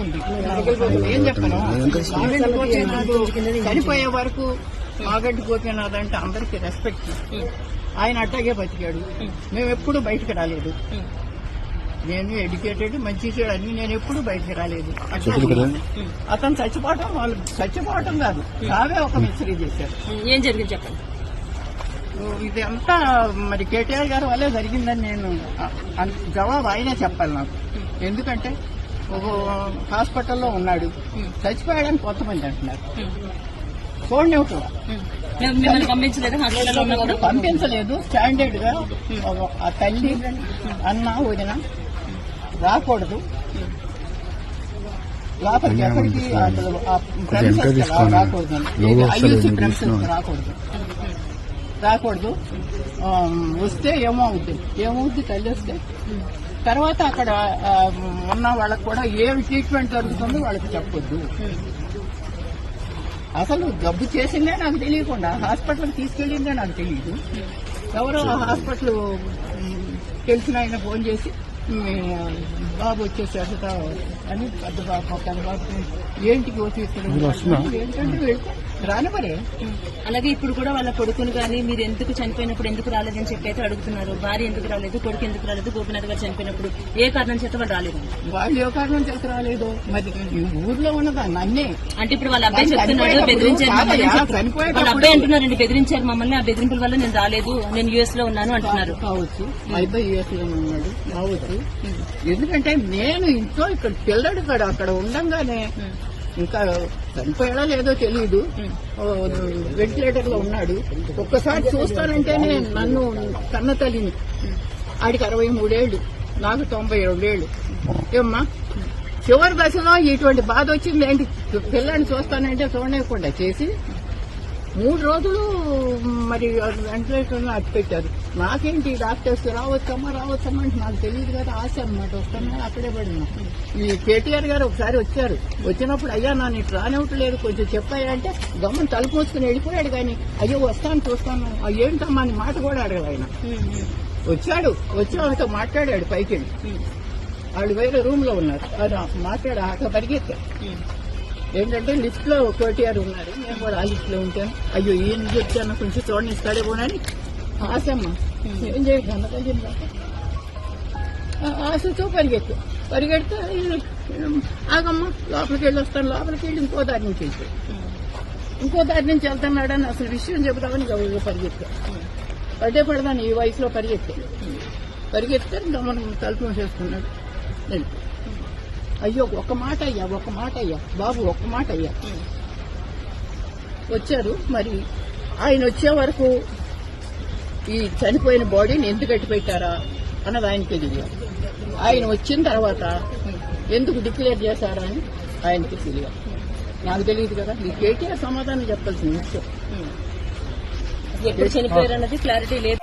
ఉంది. ఏం చెప్పను, మాగంటి గోపీనాథ్ చనిపోయే వరకు మాగంటి గోపీనాథ్ అంటే అందరికీ రెస్పెక్ట్. ఆయన అట్టాగే బతికాడు. మేము ఎప్పుడు బయటకు రాలేదు. నేను ఎడ్యుకేటెడ్, మంచి చెడు అని నేను ఎప్పుడు బయటకు రాలేదు. అతను చచ్చిపోవటం, వాళ్ళు చచ్చిపోవటం కాదు, కావే ఒక మిస్టరీ చేశారు. ఏం జరిగింది చెప్పండి. ఇది అంతా మరి కేటీఆర్ గారి వల్లే జరిగిందని నేను జవాబు ఆయనే చెప్పాలి నాకు. ఎందుకంటే ఒక హాస్పిటల్లో ఉన్నాడు, చచ్చిపోయాడని కొంతమంది అంటున్నారు. చూడనివ్వటం పంపించలేదు. స్టాండర్డ్ గా ఆ తల్లి అన్న వదిన రాకూడదు లోపలికి, ఎక్కడికి రాకూడదు, ఐయూసీ ప్రెమిసెస్ రాకూడదు. వస్తే ఏమవుద్ది తల్లి వస్తే తర్వాత అక్కడ ఉన్న వాళ్ళకి కూడా ఏమి ట్రీట్మెంట్ జరుగుతుందో వాళ్ళకి చెప్పొద్దు. అసలు జబ్బు చేసిందే నాకు తెలియకుండా హాస్పిటల్కి తీసుకెళ్ళిందే నాకు తెలియదు. ఎవరో హాస్పిటల్ తెలిసిన ఆయన ఫోన్ చేసి బాబు వచ్చేసారు అని పెద్ద బాబు ఏంటికి వచ్చి ఏంటంటే రాని మరే. అలాగే ఇప్పుడు కూడా వాళ్ళ కొడుకును కానీ మీరు ఎందుకు చనిపోయినప్పుడు ఎందుకు రాలేదని చెప్పి అయితే అడుగుతున్నారు. భార్య ఎందుకు రాలేదు, కొడుకు ఎందుకు రాలేదు, గోపీనాథ్ గారు చనిపోయినప్పుడు ఏ కారణం చేత వాళ్ళు రాలేదు. వాళ్ళు ఏ కారణం చేత రాలేదు మరి ఊర్లో ఉన్నదాన్ని అన్నీ. అంటే ఇప్పుడు వాళ్ళ అబ్బాయి చెప్తున్నాడు బెదిరించారు, వాళ్ళ అబ్బాయి అంటున్నారండి బెదిరించారు మమ్మల్ని, ఆ బెదిరింపుల వల్ల నేను రాలేదు, నేను యుఎస్ లో ఉన్నాను అంటున్నారు. కావచ్చు, అబ్బాయి యుఎస్ లో ఉన్నాడు కావచ్చు. ఎందుకంటే నేను ఇంట్లో ఇక్కడ పిల్లడు అక్కడ ఉండంగానే ఇంకా చనిపోయాడో లేదో తెలియదు, వెంటిలేటర్ లో ఉన్నాడు. ఒక్కసారి చూస్తానంటేనే నన్ను కన్న తల్లిని, ఆడికి 63 ఏళ్లు, నాకు 92 ఏళ్లు. ఏమ్మా చివరి దశలో ఇటువంటి బాధ వచ్చింది ఏంటి, పిల్లాన్ని చూస్తానంటే చూడలేకుండా చేసి 3 రోజులు మరి వెంటిలేటర్లో అట్టి పెట్టారు. నాకేంటి డాక్టర్స్ రావచ్చమ్మా అంటే నాకు తెలియదు కదా, ఆశ అన్నమాట. వస్తాను అక్కడే పడినా. ఈ కేటీఆర్ గారు ఒకసారి వచ్చారు, వచ్చినప్పుడు అయ్యా నన్ను ఇటు రానివ్వట్లేదు కొంచెం చెప్పాయా అంటే గమ్మని తలుపు మూసుకుని వెళ్ళిపోయాడు. కానీ అయ్యో వస్తాను చూస్తాను ఏంటమ్మా అని మాట కూడా అడగదు ఆయన. వచ్చి వాళ్ళతో మాట్లాడాడు పైకి వెళ్ళి. వాళ్ళు వేరే రూమ్ లో ఉన్నారు, మాట్లాడా అక్కడ పరిగెత్తారు. ఏంటంటే లిస్ట్ లో కేటీఆర్ ఉన్నారు, నేను కూడా ఆ లిస్ట్ లో ఉంటాను. అయ్యో ఈయన వచ్చాను కొంచెం చూడండి ఇస్తాడేమోనని ఆశమ్మ ఏం చేయదు అన్నది. ఆశతో పరిగెడితే ఆగమ్మ లోపలికి వెళ్ళి వస్తాను, లోపలికి వెళ్ళి ఇంకో దారి నుంచి వెళ్తున్నాడని అసలు విషయం చెబుతామని గౌరవ పరిగెత్తా. పడే పడదాను ఈ వయసులో పరిగెత్తే గమనం తలుపు మూసేసుకున్నాడు. అయ్యో ఒక్క మాట అయ్యా బాబు ఒక్క మాట అయ్యా. వచ్చారు. మరి ఆయన వచ్చే వరకు ఈ చనిపోయిన బాడీని ఎందుకు కట్టి పెట్టారా అన్నది ఆయనకి తెలియదు. ఆయన వచ్చిన తర్వాత ఎందుకు డిక్లేర్ చేశారా అని ఆయనకి తెలియదు, నాకు తెలియదు కదా. ఈ కేటీఆర్ సమాధానం చెప్పాల్సిన విషయం. ఎప్పుడు చనిపోయారన్నది క్లారిటీ లేదు.